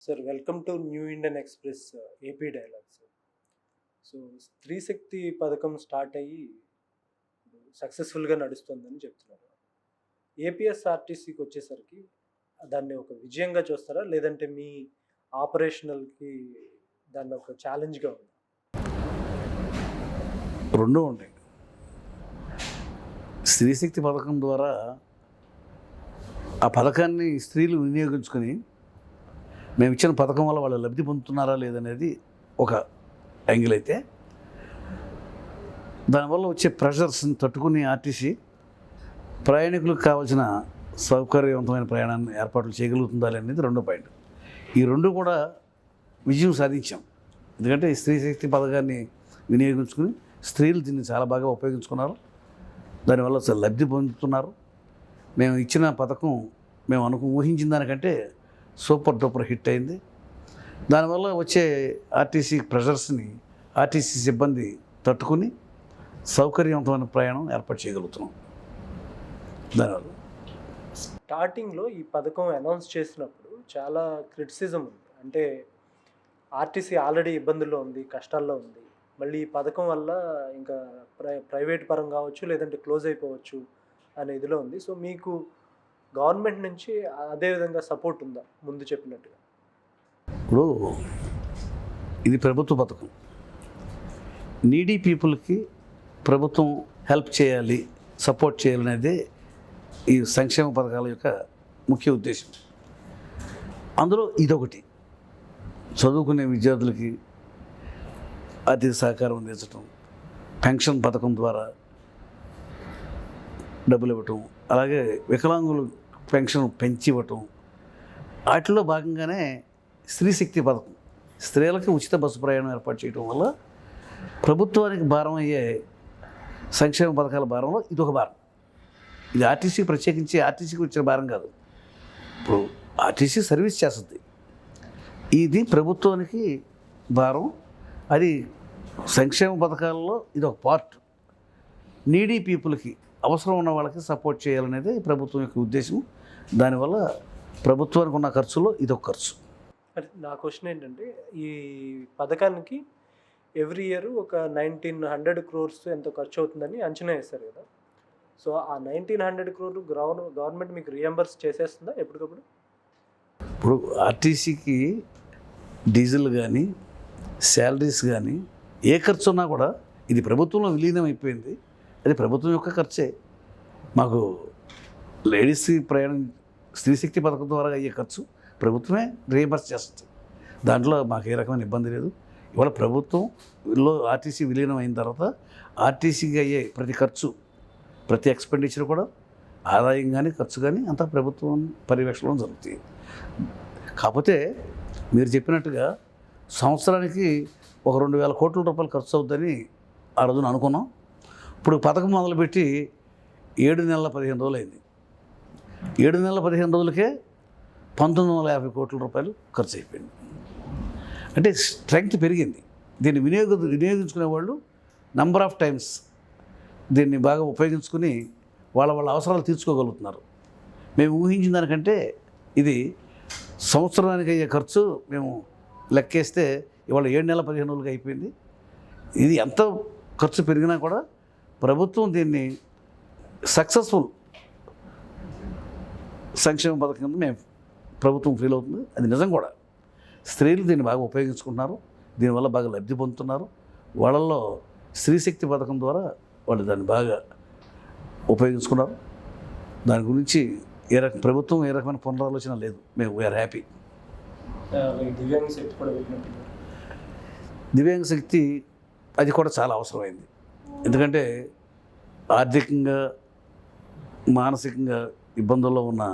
Sir welcome to new Indian express AP dialogues. So, స్త్రీ శక్తి పథకం start అయ్యి సక్సెస్‌ఫుల్‌గా నడుస్తుందని చెప్తున్నారు. ఏపీఎస్ఆర్టీసీకొచ్చేసరికి దాన్ని ఒక విజయంగా చూస్తారా? లేదంటే మీ ఆపరేషనల్‌కి దాన్ని ఒక ఛాలెంజ్‌గా ఉందా? రెండూ ఉంటాయి. స్త్రీశక్తి పథకం ద్వారా ఆ పథకాన్ని స్త్రీలు వినియోగించుకొని మేము ఇచ్చిన పథకం వల్ల వాళ్ళు లబ్ధి పొందుతున్నారా లేదనేది ఒక యాంగిల్ అయితే, దానివల్ల వచ్చే ప్రెషర్స్ని తట్టుకుని ఆర్టీసీ ప్రయాణికులకు కావాల్సిన సౌకర్యవంతమైన ప్రయాణాన్ని ఏర్పాట్లు చేయగలుగుతుందా అనేది రెండో పాయింట్. ఈ రెండు కూడా విజయం సాధించాం. ఎందుకంటే ఈ స్త్రీశక్తి పథకాన్ని వినియోగించుకుని స్త్రీలు దీన్ని చాలా బాగా ఉపయోగించుకున్నారు. దానివల్ల లబ్ధి పొందుతున్నారు. మేము ఇచ్చిన పథకం మేము ఊహించిన దానికంటే సూపర్ డూపర్ హిట్ అయింది. దానివల్ల వచ్చే ఆర్టీసీ ప్రెషర్స్ని ఆర్టీసీ సిబ్బంది తట్టుకుని సౌకర్యవంతమైన ప్రయాణం ఏర్పాటు చేయగలుగుతున్నాం. దానివల్ల స్టార్టింగ్‌లో ఈ పథకం అనౌన్స్ చేసినప్పుడు చాలా క్రిటిసిజం ఉంది. అంటే ఆర్టీసీ ఆల్రెడీ ఇబ్బందుల్లో ఉంది, కష్టాల్లో ఉంది. మళ్ళీ ఈ పథకం వల్ల ఇంకా ప్రైవేట్ పరం కావచ్చు, లేదంటే క్లోజ్ అయిపోవచ్చు అనే ఇదిలో ఉంది. సో, మీకు గవర్నమెంట్ నుంచి అదే విధంగా సపోర్ట్ ఉందా ముందు చెప్పినట్టుగా? ఇప్పుడు ఇది ప్రభుత్వ పథకం. నీడీ పీపుల్కి ప్రభుత్వం హెల్ప్ చేయాలి, సపోర్ట్ చేయాలనేదే ఈ సంక్షేమ పథకాల యొక్క ముఖ్య ఉద్దేశం. అందులో ఇదొకటి. చదువుకునే విద్యార్థులకి ఆర్థిక సహకారం అందించడం, పెన్షన్ పథకం ద్వారా డబ్బులు ఇవ్వటం, అలాగే వికలాంగులు పెన్షన్ పెంచి ఇవ్వటం, వాటిలో భాగంగానే స్త్రీశక్తి పథకం, స్త్రీలకి ఉచిత బస్సు ప్రయాణం ఏర్పాటు చేయడం వల్ల ప్రభుత్వానికి భారం అయ్యే సంక్షేమ పథకాల భారంలో ఇదొక భారం. ఇది ఆర్టీసీ ప్రత్యేకించి ఆర్టీసీకి వచ్చిన భారం కాదు. ఇప్పుడు ఆర్టీసీ సర్వీస్ చేస్తుంది, ఇది ప్రభుత్వానికి భారం. అది సంక్షేమ పథకాలలో ఇది ఒక పార్ట్. నీడీ పీపుల్కి, అవసరం ఉన్న వాళ్ళకి సపోర్ట్ చేయాలనేది ప్రభుత్వం యొక్క ఉద్దేశం. దానివల్ల ప్రభుత్వానికి ఉన్న ఖర్చులో ఇదొక ఖర్చు. అంటే నా క్వశ్చన్ ఏంటంటే, ఈ పథకానికి ఎవ్రీ ఇయర్ ఒక 1900 క్రోర్స్ ఎంతో ఖర్చు అవుతుందని అంచనా వేశారు కదా. సో, ఆ 1900 క్రోర్లు గవర్నమెంట్ మీకు రీఎంబర్స్ చేసేస్తుందా ఎప్పటికప్పుడు? ఇప్పుడు ఆర్టీసీకి డీజిల్ కానీ శాలరీస్ కానీ ఏ ఖర్చు ఉన్నా కూడా ఇది ప్రభుత్వంలో విలీనం అయిపోయింది. అది ప్రభుత్వం యొక్క ఖర్చే. మాకు లేడీస్కి ప్రయాణం స్త్రీశక్తి పథకం ద్వారా అయ్యే ఖర్చు ప్రభుత్వమే రీఎంబర్స్ చేస్తుంది. దాంట్లో మాకు ఏ రకమైన ఇబ్బంది లేదు. ఇవాళ ప్రభుత్వంలో ఆర్టీసీ విలీనం అయిన తర్వాత ఆర్టీసీకి అయ్యే ప్రతి ఖర్చు, ప్రతి ఎక్స్పెండిచర్ కూడా ఆదాయం కానీ ఖర్చు కానీ అంతా ప్రభుత్వం పర్యవేక్షణలో జరుగుతుంది. కాకపోతే మీరు చెప్పినట్టుగా సంవత్సరానికి ఒక 2000 కోట్ల రూపాయలు ఖర్చు అవుతుందని ఆ రోజున అనుకున్నాం. ఇప్పుడు పథకం మొదలుపెట్టి 7 నెలల 15 రోజులు అయింది. 7 నెలల 15 రోజులకే 1950 కోట్ల రూపాయలు ఖర్చు అయిపోయింది. అంటే స్ట్రెంగ్త్ పెరిగింది. దీన్ని వినియోగించుకునే వాళ్ళు నంబర్ ఆఫ్ టైమ్స్ దీన్ని బాగా ఉపయోగించుకుని వాళ్ళ అవసరాలు తీర్చుకోగలుగుతున్నారు. మేము ఊహించిన దానికంటే ఇది సంవత్సరానికి అయ్యే ఖర్చు మేము లెక్కేస్తే ఇవాళ 7 నెలల 15 రోజులకి అయిపోయింది. ఇది ఎంత ఖర్చు పెరిగినా కూడా ప్రభుత్వం దీన్ని సక్సెస్ఫుల్ సంక్షేమ పథకం కింద మేము ప్రభుత్వం ఫీల్ అవుతుంది. అది నిజం కూడా. స్త్రీలు దీన్ని బాగా ఉపయోగించుకుంటున్నారు, దీనివల్ల బాగా లబ్ధి పొందుతున్నారు. వాళ్ళల్లో స్త్రీశక్తి పథకం ద్వారా వాళ్ళు దాన్ని బాగా ఉపయోగించుకున్నారు. దాని గురించి ప్రభుత్వం ఏ రకమైన పునరాలోచన లేదు. మేము వీఆర్ హ్యాపీ. దివ్యాంగ శక్తి కూడా పెట్టినట్టు. దివ్యాంగ శక్తి అది కూడా చాలా అవసరమైంది. ఎందుకంటే ఆర్థికంగా మానసికంగా ఇబ్బందుల్లో ఉన్న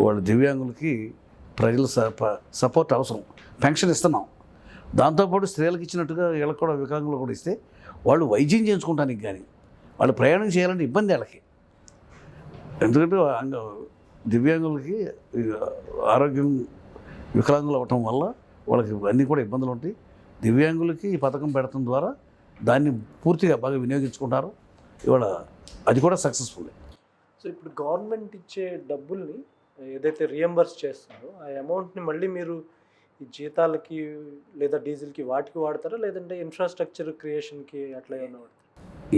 వాళ్ళు దివ్యాంగులకి ప్రజల సపోర్ట్ అవసరం. పెన్షన్ ఇస్తున్నాం, దాంతోపాటు స్త్రీలకు ఇచ్చినట్టుగా వీళ్ళకి కూడా వికలాంగులు కూడా ఇస్తే వాళ్ళు వైద్యం చేయించుకోవడానికి కానీ వాళ్ళు ప్రయాణం చేయాలంటే ఇబ్బంది వాళ్ళకి. ఎందుకంటే దివ్యాంగులకి ఆరోగ్యం వికలాంగులు అవ్వటం వల్ల వాళ్ళకి అన్నీ కూడా ఇబ్బందులు ఉంటాయి. దివ్యాంగులకి ఈ పథకం పెడటం ద్వారా దాన్ని పూర్తిగా బాగా వినియోగించుకుంటారు. ఇవాళ అది కూడా సక్సెస్ఫుల్. సో, ఇప్పుడు గవర్నమెంట్ ఇచ్చే డబ్బుల్ని ఏదైతే రియంబర్స్ చేస్తారో ఆ అమౌంట్‌ని మళ్ళీ మీరు ఈ జీతాలకి లేదా డీజిల్‌కి వాటికి వాడతారా? లేదంటే ఇన్‌ఫ్రాస్ట్రక్చర్ క్రియేషన్‌కి అట్లా ఏమన్నా వాడతారా?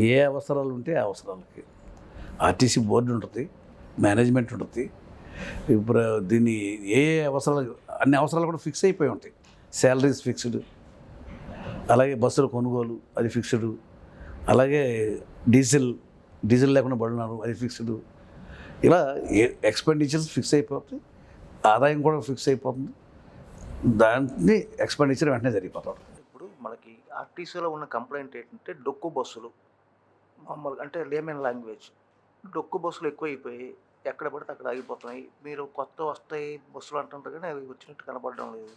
ఏ అవసరాలు ఉంటే ఆ అవసరాలకి ఆర్టీసీ బోర్డు ఉంటుంది, మేనేజ్మెంట్ ఉంటుంది. ఇప్పుడు దీన్ని ఏ అవసరాలు అన్ని అవసరాలు కూడా ఫిక్స్ అయిపోయి ఉంటాయి. శాలరీస్ ఫిక్స్డ్, అలాగే బస్సుల కొనుగోలు అది ఫిక్స్డ్, అలాగే డీజిల్ లేకుండా పడినారు అది ఫిక్స్డ్. ఇలా ఎక్స్పెండిచర్స్ ఫిక్స్ అయిపోతాయి, ఆదాయం కూడా ఫిక్స్ అయిపోతుంది. దాన్ని ఎక్స్పెండిచర్ వెంటనే జరిగిపోతాడు. ఇప్పుడు మనకి ఆర్టీసీలో ఉన్న కంప్లైంట్ ఏంటంటే డొక్కు బస్సులు మామూలుగా అంటే లేమన్ లాంగ్వేజ్ డొక్కు బస్సులు ఎక్కువైపోయి ఎక్కడ పడితే అక్కడ ఆగిపోతున్నాయి. మీరు కొత్త వస్తాయి బస్సులు అంటుంటారు కానీ అవి వచ్చినట్టు కనపడడం లేదు.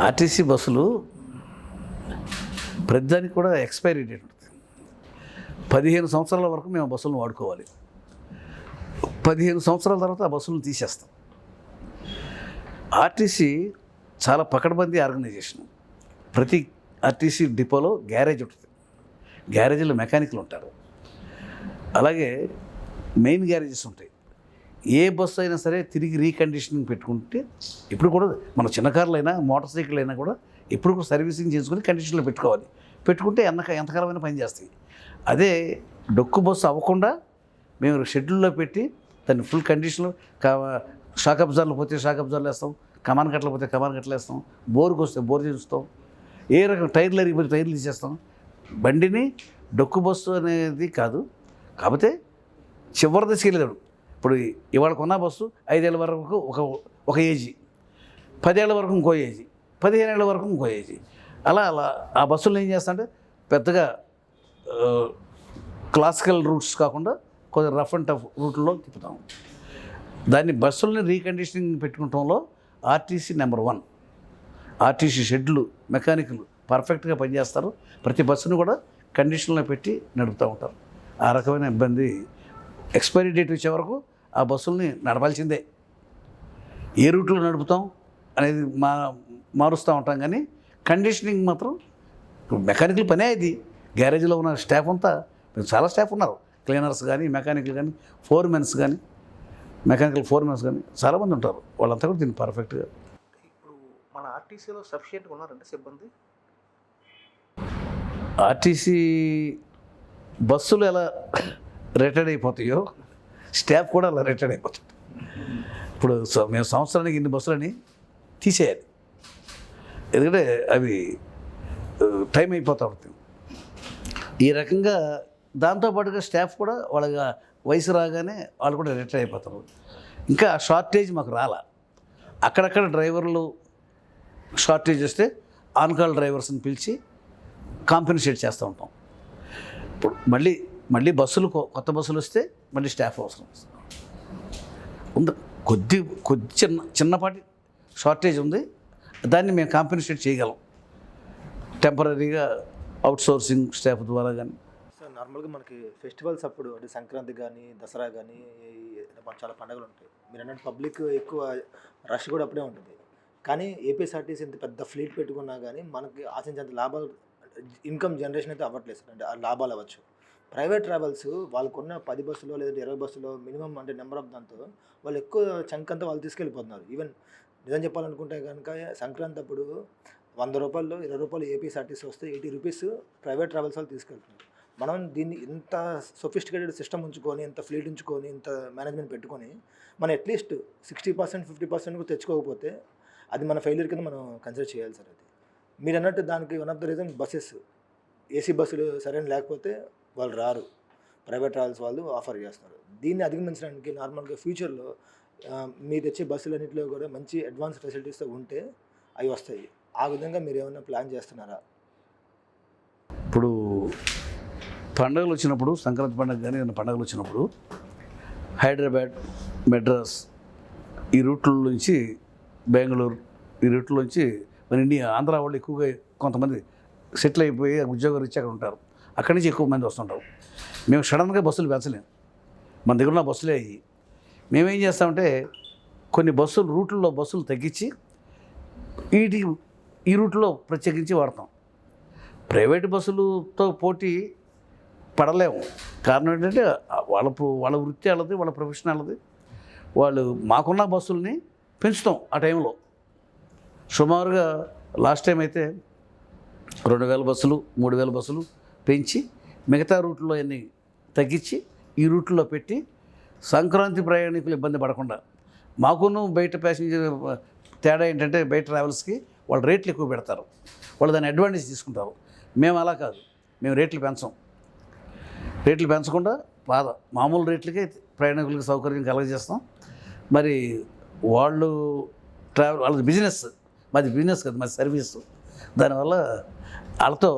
ఆర్టీసీ బస్సులు ప్రతిదానికి కూడా ఎక్స్పైరీ డేట్ ఉంటుంది. 15 సంవత్సరాల వరకు మేము బస్సులను వాడుకోవాలి. 15 సంవత్సరాల తర్వాత ఆ బస్సులను తీసేస్తాం. ఆర్టీసీ చాలా పకడ్బందీ ఆర్గనైజేషన్. ప్రతి ఆర్టీసీ డిపోలో గ్యారేజ్ ఉంటుంది. గ్యారేజీలో మెకానిక్లు ఉంటారు. అలాగే మెయిన్ గ్యారేజెస్ ఉంటాయి. ఏ బస్సు అయినా సరే తిరిగి రీకండిషనింగ్ పెట్టుకుంటే ఇప్పుడు కూడా మన చిన్న కార్లు అయినా మోటార్ సైకిల్ అయినా కూడా ఎప్పుడు కూడా సర్వీసింగ్ చేసుకుని కండిషన్లో పెట్టుకోవాలి. పెట్టుకుంటే ఎంతకాలమైనా పనిచేస్తాయి. అదే డొక్కు బస్సు అవ్వకుండా మేము షెడ్యూల్లో పెట్టి దాన్ని ఫుల్ కండిషన్లో షాక్ అబ్జార్లు పోతే షాక్ అబ్జార్లు వేస్తాం, కమాన్ కట్టలు పోతే కమాన్ కట్టలు వేస్తాం, బోర్కి వస్తే బోర్ చేస్తాం, ఏ రకం టైర్లు అరిగిపోతే టైర్లు తీసేస్తాం. బండిని డొక్కు బస్సు అనేది కాదు, కాకపోతే చివరి దశకి వెళ్ళాడు. ఇప్పుడు ఇవాళ కొన్న బస్సు 5 ఏళ్ళ వరకు ఒక ఏజీ, 10 ఏళ్ళ వరకు ఇంకో ఏజీ, 15 ఏళ్ళ వరకు ఇంకో ఏజీ. అలా ఆ బస్సులను ఏం చేస్తా అంటే పెద్దగా క్లాసికల్ రూట్స్ కాకుండా కొంచెం రఫ్ అండ్ టఫ్ రూట్లో తిప్పుతాం. దాన్ని బస్సులని రీకండిషనింగ్ పెట్టుకోవడంలో ఆర్టీసీ నెంబర్ 1. ఆర్టీసీ షెడ్లు మెకానికల్ పర్ఫెక్ట్గా పనిచేస్తారు. ప్రతి బస్సును కూడా కండిషన్లో పెట్టి నడుపుతూ ఉంటారు. ఆ రకమైన ఇబ్బంది ఎక్స్పైరీ డేట్ వచ్చే వరకు ఆ బస్సుల్ని నడపాల్సిందే. ఏ రూట్లో నడుపుతాం అనేది మారుస్తూ ఉంటాం, కానీ కండిషనింగ్ మాత్రం మెకానికల్ పనే. ఇది గ్యారేజ్లో ఉన్న స్టాఫ్ అంతా చాలా స్టాఫ్ ఉన్నారు. క్లీనర్స్ కానీ, మెకానికల్ కానీ, ఫోర్మెన్స్ కానీ, మెకానికల్ ఫోర్మెన్స్ కానీ చాలామంది ఉంటారు. వాళ్ళంతా కూడా దీన్ని పర్ఫెక్ట్గా. ఇప్పుడు మన ఆర్టీసీలో సఫిషియెంట్గా ఉన్నారంటే సిబ్బంది. ఆర్టీసీ బస్సులు ఎలా రిటైర్డ్ అయిపోతాయో స్టాఫ్ కూడా అలా రిటైర్డ్ అయిపోతుంది. ఇప్పుడు మేము సంవత్సరానికి ఇన్ని బస్సులని తీసేయాలి, ఎందుకంటే అవి టైం అయిపోతూ ఉంటుంది. ఈ రకంగా దాంతోపాటుగా స్టాఫ్ కూడా వాళ్ళ వయసు రాగానే వాళ్ళు కూడా రిటైర్ అయిపోతారు. ఇంకా షార్టేజ్ మాకు రాలా. అక్కడక్కడ డ్రైవర్లు షార్టేజ్ వస్తే ఆన్ కాల్ డ్రైవర్స్ని పిలిచి కాంపెన్సేట్ చేస్తూ ఉంటాం. ఇప్పుడు మళ్ళీ బస్సులు కొత్త బస్సులు వస్తే మళ్ళీ స్టాఫ్ అవసరం ఉంది. కొద్ది చిన్నపాటి షార్టేజ్ ఉంది, దాన్ని మేము కాంపెన్సేట్ చేయగలం టెంపరీగా అవుట్సోర్సింగ్ స్టాఫ్ ద్వారా. కానీ సార్ నార్మల్గా మనకి ఫెస్టివల్స్ అప్పుడు అంటే సంక్రాంతి కానీ దసరా కానీ చాలా పండుగలు ఉంటాయి. మీరు అన్నట్టు పబ్లిక్ ఎక్కువ రష్ కూడా అప్పుడే ఉంటుంది. కానీ ఏపీఎస్ఆర్టీసీ ఇంత పెద్ద ఫ్లీట్ పెట్టుకున్నా కానీ మనకి ఆశించేంత లాభాలు ఇన్కమ్ జనరేషన్ అయితే అవ్వట్లేదు సార్. అంటే ఆ లాభాలు అవ్వచ్చు. ప్రైవేట్ ట్రావెల్స్ వాళ్ళకున్న 10 బస్సులో లేదంటే 20 బస్సులో మినిమం అంటే నెంబర్ ఆఫ్ దాంతో వాళ్ళు ఎక్కువ చంక్ అంతా వాళ్ళు తీసుకెళ్ళిపోతున్నారు. ఈవెన్ నిజం చెప్పాలనుకుంటే కనుక సంక్రాంతి అప్పుడు 100 రూపాయల్లో 20 రూపాయలు ఏపీఎస్ఆర్టీసీ వస్తే 80 రూపీస్ ప్రైవేట్ ట్రావెల్స్ వాళ్ళు తీసుకెళ్తున్నారు. మనం దీన్ని ఇంత సొఫిస్టికేటెడ్ సిస్టమ్ ఉంచుకొని, ఇంత ఫ్లీట్ ఉంచుకొని, ఇంత మేనేజ్మెంట్ పెట్టుకొని మనం అట్లీస్ట్ 60% 50% కూడా తెచ్చుకోకపోతే అది మన ఫెయిల్యూర్ కింద మనం కన్సిడర్ చేయాలి సార్. అది మీరు అన్నట్టు దానికి one of the reason buses, AC బస్సులు సరైన లేకపోతే వాళ్ళు రారు, ప్రైవేట్ ట్రావెల్స్ వాళ్ళు ఆఫర్ చేస్తారు. దీన్ని అధిగమించడానికి నార్మల్గా ఫ్యూచర్లో మీరు తెచ్చే బస్సులన్నింటిలో కూడా మంచి అడ్వాన్స్ ఫెసిలిటీస్తో ఉంటే అవి వస్తాయి. ఆ విధంగా మీరు ఏమైనా ప్లాన్ చేస్తున్నారా? ఇప్పుడు పండుగలు వచ్చినప్పుడు, సంక్రాంతి పండుగ కానీ ఏదైనా పండుగలు వచ్చినప్పుడు హైదరాబాద్, మెడ్రాస్ ఈ రూట్ల నుంచి, బెంగళూరు ఈ రూట్ల నుంచి మన ఇండియా ఆంధ్ర వాళ్ళు ఎక్కువగా కొంతమంది సెటిల్ అయిపోయి ఉద్యోగాలు ఇచ్చి అక్కడ ఉంటారు. అక్కడి నుంచి ఎక్కువ మంది వస్తుంటారు. మేము సడన్గా బస్సులు పెంచలేము, మన దగ్గర ఉన్న బస్సులే అయ్యి. మేమేం చేస్తామంటే కొన్ని రూట్లలో బస్సులు తగ్గించి ఈ రూట్లో ప్రత్యేకించి వాడతాం. ప్రైవేట్ బస్సులతో పోటీ పడలేము. కారణం ఏంటంటే వాళ్ళ వృత్తి వాళ్ళది, వాళ్ళ ప్రొఫెషన్ వాళ్ళది. వాళ్ళు మాకున్న బస్సుల్ని పెంచుతాం ఆ టైంలో. సుమారుగా లాస్ట్ టైం అయితే 2000 బస్సులు 3000 బస్సులు పెంచి మిగతా రూట్లో అన్నీ తగ్గించి ఈ రూట్లో పెట్టి సంక్రాంతి ప్రయాణికులు ఇబ్బంది పడకుండా, మాకును బయట ప్యాసింజర్ తేడా ఏంటంటే బయట ట్రావెల్స్కి వాళ్ళు రేట్లు ఎక్కువ పెడతారు, వాళ్ళు దాన్ని అడ్వాంటేజ్ తీసుకుంటారు. మేము అలా కాదు, మేము రేట్లు పెంచం. రేట్లు పెంచకుండా మామూలు రేట్లకే ప్రయాణికులకు సౌకర్యం కలగజేస్తాం. మరి వాళ్ళు వాళ్ళది బిజినెస్, మాది బిజినెస్ కదా, మాది సర్వీస్. దానివల్ల వాళ్ళతో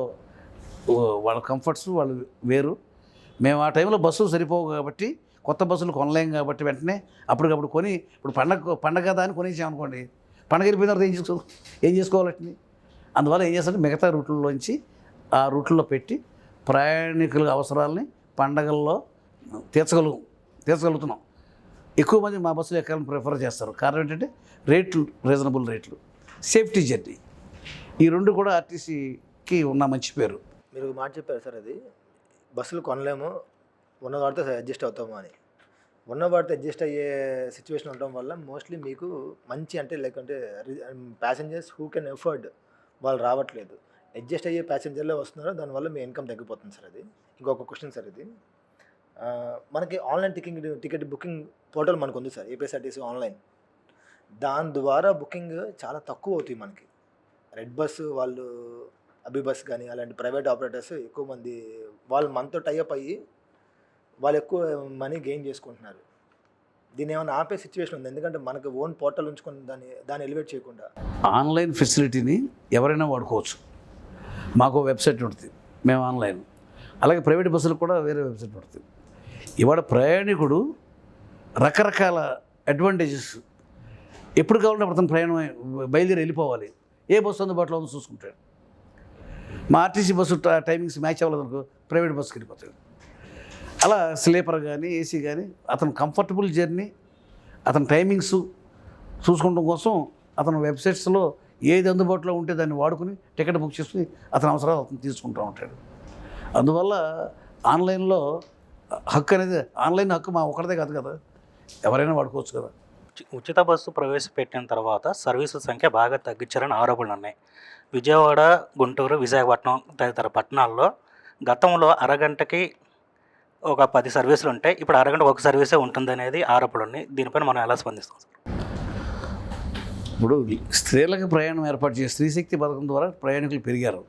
వాళ్ళ కంఫర్ట్స్ వాళ్ళు వేరు. మేము ఆ టైంలో బస్సులు సరిపోవు కాబట్టి కొత్త బస్సులు కొనలేం కాబట్టి వెంటనే అప్పటికప్పుడు కొని, ఇప్పుడు పండగ కదా అని కొనేసామనుకోండి, పండగ వెళ్ళిపోయిన తర్వాత ఏం చేసుకోవాలంటే, అందువల్ల ఏం చేస్తారంటే మిగతా రూట్లలోంచి ఆ రూట్లో పెట్టి ప్రయాణికుల అవసరాలని పండగల్లో తీర్చగలుగుతున్నాం. ఎక్కువ మంది మా బస్సులు ఎక్కాలని ప్రిఫర్ చేస్తారు. కారణం ఏంటంటే రేట్లు, రీజనబుల్ రేట్లు, సేఫ్టీ జర్నీ. ఈ రెండు కూడా ఆర్టీసీకి ఉన్న మంచి పేరు. మీరు మాట చెప్పారు సార్, అది బస్సులు కొనలేము, ఉన్న వాటితో అడ్జస్ట్ అవుతాము అని. ఉన్న వాటితో అడ్జస్ట్ అయ్యే సిచ్యువేషన్ ఉండడం వల్ల మోస్ట్లీ మీకు మంచి అంటే లైక్ అంటే ప్యాసింజర్స్ హూ కెన్ ఎఫర్డ్ వాళ్ళు రావట్లేదు. అడ్జస్ట్ అయ్యే ప్యాసింజర్లే వస్తున్నారు, దానివల్ల మీ ఇన్కమ్ తగ్గిపోతుంది సార్. అది ఇంకొక క్వశ్చన్ సార్, ఇది మనకి ఆన్లైన్ టికెట్ బుకింగ్ పోర్టల్ మనకు ఉంది సార్, ఏపీఎస్ఆర్టీసీ ఆన్లైన్. దాని ద్వారా బుకింగ్ చాలా తక్కువ అవుతాయి మనకి. రెడ్ బస్ వాళ్ళు, అభి బస్ కానీ అలాంటి ప్రైవేట్ ఆపరేటర్స్ ఎక్కువ మంది వాళ్ళు మనతో టైఅప్ అయ్యి వాళ్ళు ఎక్కువ మనీ గెయిన్ చేసుకుంటున్నారు. దీన్ని ఏమైనా ఆపే సిచ్యువేషన్ ఉంది, ఎందుకంటే మనకు ఓన్ పోర్టల్ ఉంచుకొని దాన్ని ఎలివేట్ చేయకుండా. ఆన్లైన్ ఫెసిలిటీని ఎవరైనా వాడుకోవచ్చు. మాకు వెబ్సైట్ ఉంటుంది, మేము ఆన్లైన్. అలాగే ప్రైవేట్ బస్సులు కూడా వేరే వెబ్సైట్ ఉంటుంది. ఇవాళ ప్రయాణికుడు రకరకాల అడ్వాంటేజెస్, ఎప్పుడు కావాలంటే అప్పుడు అతను ప్రయాణం బయలుదేరి వెళ్ళిపోవాలి, ఏ బస్సు అందుబాటులో ఉందో చూసుకుంటాడు. మా ఆర్టీసీ బస్సు టైమింగ్స్ మ్యాచ్ అవ్వలేదు, ప్రైవేట్ బస్సుకి వెళ్ళిపోతాడు. అలా స్లీపర్ కానీ ఏసీ కానీ అతను కంఫర్టబుల్ జర్నీ, అతని టైమింగ్స్ చూసుకోవడం కోసం అతను వెబ్సైట్స్లో ఏది అందుబాటులో ఉంటే దాన్ని వాడుకుని టికెట్ బుక్ చేసుకుని అతని అవసరాలు అతను తీసుకుంటూ ఉంటాడు. అందువల్ల ఆన్లైన్లో హక్కు అనేది, ఆన్లైన్ హక్కు మా ఒకరిదే కాదు కదా, ఎవరైనా వాడుకోవచ్చు కదా. ఉచిత బస్సు ప్రవేశపెట్టిన తర్వాత సర్వీసుల సంఖ్య బాగా తగ్గించారని ఆరోపణలు ఉన్నాయి. విజయవాడ, గుంటూరు, విశాఖపట్నం తదితర పట్టణాల్లో గతంలో అరగంటకి ఒక 10 సర్వీసులు ఉంటాయి, ఇప్పుడు అరగంట ఒక సర్వీసే ఉంటుందనేది ఆరోపణలు ఉన్నాయి. దీనిపైన మనం ఎలా స్పందిస్తాం సార్? ఇప్పుడు స్త్రీలకు ప్రయాణం ఏర్పాటు చేసి స్త్రీశక్తి పథకం ద్వారా ప్రయాణికులు పెరిగారు.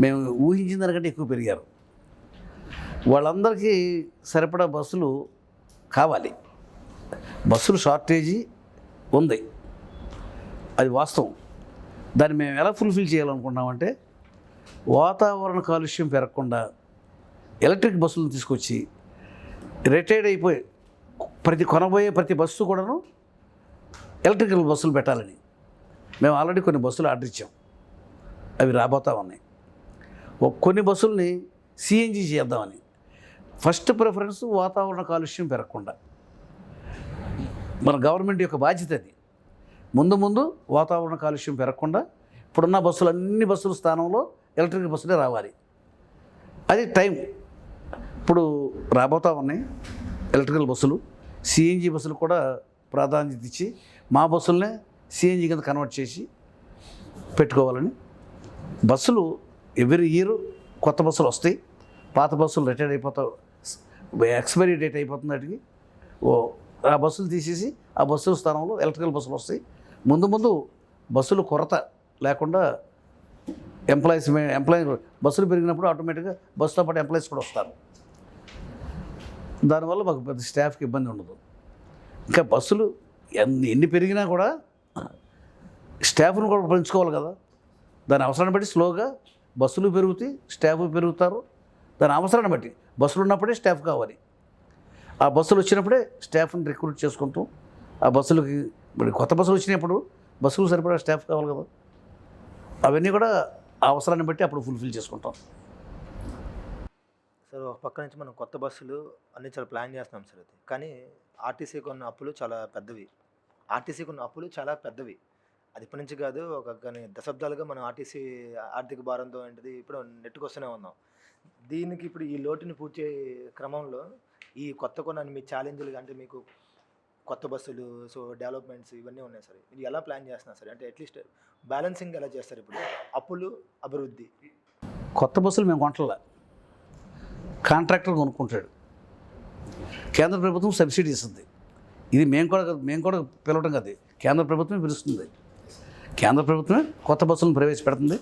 మేము ఊహించిన దానికంటే ఎక్కువ పెరిగారు. వాళ్ళందరికీ సరిపడా బస్సులు కావాలి. బస్సులు షార్టేజీ ఉంది, అది వాస్తవం. దాన్ని మేము ఎలా ఫుల్ఫిల్ చేయాలనుకున్నామంటే, వాతావరణ కాలుష్యం పెరగకుండా ఎలక్ట్రిక్ బస్సులను తీసుకొచ్చి రిటైర్డ్ అయిపోయి కొనబోయే ప్రతి బస్సు కూడాను ఎలక్ట్రికల్ బస్సులు పెట్టాలని మేము ఆల్రెడీ కొన్ని బస్సులు ఆర్డర్ ఇచ్చాం, అవి రాబోతా ఉన్నాయి. కొన్ని బస్సుల్ని సిఎన్జి చేద్దామని. ఫస్ట్ ప్రిఫరెన్స్ వాతావరణ కాలుష్యం పెరగకుండా, మన గవర్నమెంట్ యొక్క బాధ్యత అది. ముందు వాతావరణ కాలుష్యం పెరగకుండా ఇప్పుడున్న బస్సులు, అన్ని బస్సుల స్థానంలో ఎలక్ట్రిక్ బస్సులే రావాలి. అది టైం ఇప్పుడు రాబోతా ఉన్నాయి ఎలక్ట్రికల్ బస్సులు. సిఎన్జి బస్సులు కూడా ప్రాధాన్యత ఇచ్చి మా బస్సులనే సిఎన్జి కింద కన్వర్ట్ చేసి పెట్టుకోవాలని. బస్సులు ఎవ్రీ ఇయర్ కొత్త బస్సులు వస్తాయి, పాత బస్సులు రిటైర్ అయిపోతావు, ఎక్స్పైరీ డేట్ అయిపోతుంది. వాటికి ఆ బస్సులు తీసేసి ఆ బస్సుల స్థానంలో ఎలక్ట్రికల్ బస్సులు వస్తాయి. ముందు బస్సులు కొరత లేకుండా ఎంప్లాయీస్ బస్సులు పెరిగినప్పుడు ఆటోమేటిక్గా బస్సుతో పాటు ఎంప్లాయీస్ కూడా వస్తారు. దానివల్ల మాకు పెద్ద స్టాఫ్కి ఇబ్బంది ఉండదు. ఇంకా బస్సులు ఎన్ని పెరిగినా కూడా స్టాఫ్ను కూడా పెంచుకోవాలి కదా. దాని అవసరాన్ని బట్టి స్లోగా బస్సులు పెరుగుతాయి, స్టాఫ్ పెరుగుతారు. దాని అవసరాన్ని బట్టి బస్సులు ఉన్నప్పుడే స్టాఫ్ కావాలి. ఆ బస్సులు వచ్చినప్పుడే స్టాఫ్ని రిక్రూట్ చేసుకుంటాం. ఆ బస్సులకి ఇప్పుడు కొత్త బస్సులు వచ్చినప్పుడు బస్సులు సరిపడా స్టాఫ్ కావాలి కదా. అవన్నీ కూడా ఆ అవసరాన్ని బట్టి అప్పుడు ఫుల్ఫిల్ చేసుకుంటాం. సార్ ఒక పక్క నుంచి మనం కొత్త బస్సులు అన్నీ చాలా ప్లాన్ చేస్తున్నాం సార్. అది కానీ ఆర్టీసీకి ఉన్న అప్పులు చాలా పెద్దవి. అది ఇప్పటి నుంచి కాదు, కొన్ని దశాబ్దాలుగా మనం ఆర్టీసీ ఆర్థిక భారంతో ఏంటిది ఇప్పుడు నెట్టుకొస్తూనే ఉన్నాం. దీనికి ఇప్పుడు ఈ లోటుని పూడ్చే క్రమంలో ఈ కొత్త కొన్ని మీ ఛాలెంజ్లు అంటే మీకు కొత్త బస్సులు, సో డెవలప్మెంట్స్ ఇవన్నీ ఉన్నాయి సార్. ఇది ఎలా ప్లాన్ చేస్తున్నారు సార్? అంటే అట్లీస్ట్ బ్యాలెన్సింగ్ ఎలా చేస్తారు ఇప్పుడు? అప్పులు, అభివృద్ధి. కొత్త బస్సులు మేము కొంటలే, కాంట్రాక్టర్ కొనుక్కుంటాడు. కేంద్ర ప్రభుత్వం సబ్సిడీ ఇస్తుంది. ఇది మేము కూడా పిలవటం కాదు, కేంద్ర ప్రభుత్వం పిలుస్తుంది. కేంద్ర ప్రభుత్వమే కొత్త బస్సులను ప్రవేశపెడుతుంది.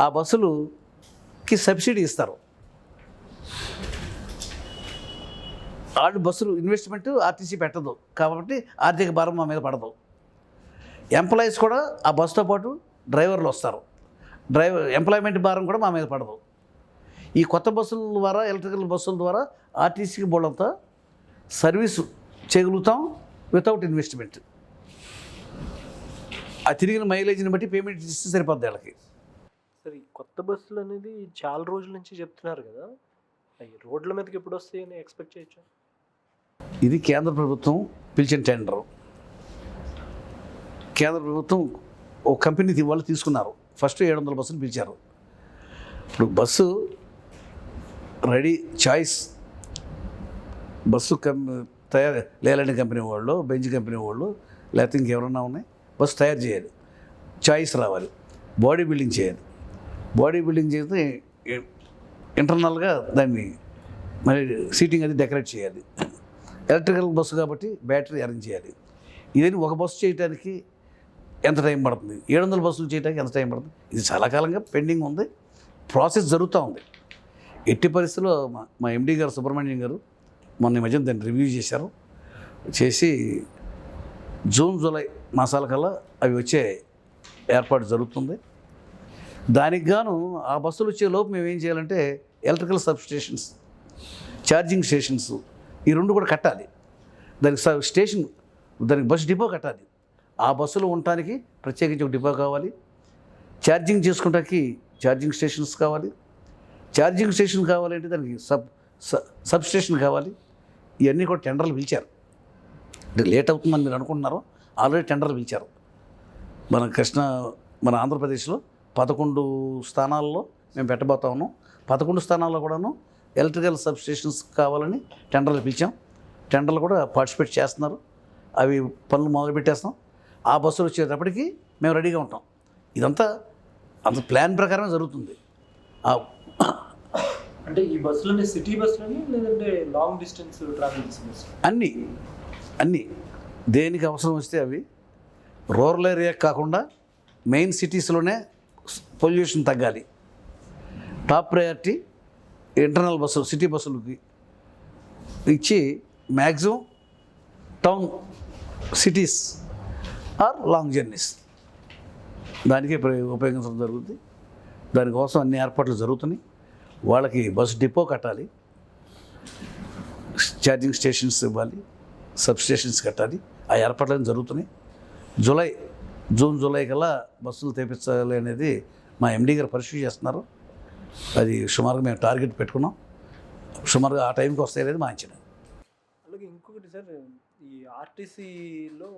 ఆ బస్సులుకి సబ్సిడీ ఇస్తారు. వాళ్ళు బస్సులు ఇన్వెస్ట్మెంట్ ఆర్టీసీ పెట్టదు కాబట్టి ఆర్థిక భారం మా మీద పడదు. ఎంప్లాయీస్ కూడా ఆ బస్సుతో పాటు డ్రైవర్లు వస్తారు. ఎంప్లాయ్మెంట్ భారం కూడా మా మీద పడదు. ఈ కొత్త బస్సుల ద్వారా, ఎలక్ట్రికల్ బస్సుల ద్వారా ఆర్టీసీకి బోళ్ళంతా సర్వీసు చేయగలుగుతాం వితౌట్ ఇన్వెస్ట్మెంట్. ఆ తిరిగిన మైలేజ్ని బట్టి పేమెంట్ ఇస్తే సరిపోద్ది వాళ్ళకి. సరే, ఈ కొత్త బస్సులు అనేది చాలా రోజుల నుంచి చెప్తున్నారు కదా, అవి రోడ్ల మీదకి ఎప్పుడు వస్తాయని ఎక్స్పెక్ట్ చేయొచ్చు? ఇది కేంద్ర ప్రభుత్వం పిలిచిన టెండర్. కేంద్ర ప్రభుత్వం ఒక కంపెనీ వాళ్ళు తీసుకున్నారు. ఫస్ట్ 700 బస్సులు పిలిచారు. ఇప్పుడు బస్సు రెడీ చాయిస్ బస్సు తయారు లేలాంటి కంపెనీ వాళ్ళు, బెంజ్ కంపెనీ వాళ్ళు, లేకపోతే ఇంకెవరన్నా ఉన్నాయి, బస్సు తయారు చేయాలి. చాయిస్ రావాలి, బాడీ బిల్డింగ్ చేయాలి. బాడీ బిల్డింగ్ చేస్తే ఇంటర్నల్గా దాన్ని మరి సీటింగ్ అది డెకరేట్ చేయాలి. ఎలక్ట్రికల్ బస్సు కాబట్టి బ్యాటరీ అరేంజ్ చేయాలి. ఇదని ఒక బస్సు చేయడానికి ఎంత టైం పడుతుంది, 700 బస్సులు చేయడానికి ఎంత టైం పడుతుంది? ఇది చాలా కాలంగా పెండింగ్ ఉంది, ప్రాసెస్ జరుగుతూ ఉంది. ఎట్టి పరిస్థితుల్లో మా ఎండీ గారు సుబ్రహ్మణ్యం గారు మొన్న మధ్యన దాన్ని రివ్యూ చేశారు. చేసి జూన్ జూలై మాసాల కల్లా అవి వచ్చే ఏర్పాటు జరుగుతుంది. దానికి గాను ఆ బస్సులు వచ్చే లోపు మేము ఏం చేయాలంటే electrical sub stations, charging stations ఈ రెండు కూడా కట్టాలి. దానికి దానికి బస్ డిపో కట్టాలి. ఆ బస్సులు ఉండటానికి ప్రత్యేకించి ఒక డిపో కావాలి. ఛార్జింగ్ చేసుకుంటానికి ఛార్జింగ్ స్టేషన్స్ కావాలి. ఛార్జింగ్ స్టేషన్ కావాలంటే దానికి సబ్ స్టేషన్ కావాలి. ఇవన్నీ కూడా టెండర్లు పిలిచారు. అంటే లేట్ అవుతుందని మీరు అనుకుంటున్నారో, ఆల్రెడీ టెండర్లు పిలిచారు. మన ఆంధ్రప్రదేశ్లో 11 స్థానాల్లో మేము పెట్టబోతా ఉన్నాం. 11 స్థానాల్లో కూడాను ఎలక్ట్రికల్ సబ్ స్టేషన్స్ కావాలని టెండర్లు పిలిచాం. టెండర్లు కూడా పార్టిసిపేట్ చేస్తున్నారు. అవి పనులు మొదలు పెట్టేస్తాం. ఆ బస్సులు వచ్చేటప్పటికి మేము రెడీగా ఉంటాం. ఇదంతా అంత ప్లాన్ ప్రకారమే జరుగుతుంది. అంటే ఈ బస్సులని సిటీ బస్సులని లేదంటే లాంగ్ డిస్టెన్స్ ట్రావెల్ బస్సులు? అన్నీ దేనికి అవసరం వస్తే అవి. రూరల్ ఏరియా కాకుండా మెయిన్ సిటీస్లోనే పొల్యూషన్ తగ్గాలి. టాప్ ప్రయారిటీ ఇంటర్నల్ బస్సులు, సిటీ బస్సులకి ఇచ్చి maximum town cities or long journeys దానికే ఉపయోగించడం జరుగుతుంది. దానికోసం అన్ని ఏర్పాట్లు జరుగుతున్నాయి. వాళ్ళకి బస్సు డిపో కట్టాలి, ఛార్జింగ్ స్టేషన్స్ ఇవ్వాలి, సబ్ స్టేషన్స్ కట్టాలి. ఆ ఏర్పాట్లన్నీ జరుగుతున్నాయి. జూన్ జూలై కల్లా బస్సులు తెప్పించాలి అనేది మా ఎండీ గారు పరిశీలి చేస్తున్నారు. అది సుమారుగా మేము టార్గెట్ పెట్టుకున్నాం. సుమారుగా ఆ టైంకి వస్తాయి అనేది మా అంచనా. అలాగే ఇంకొకటి సార్, ఈ ఆర్టీసీలో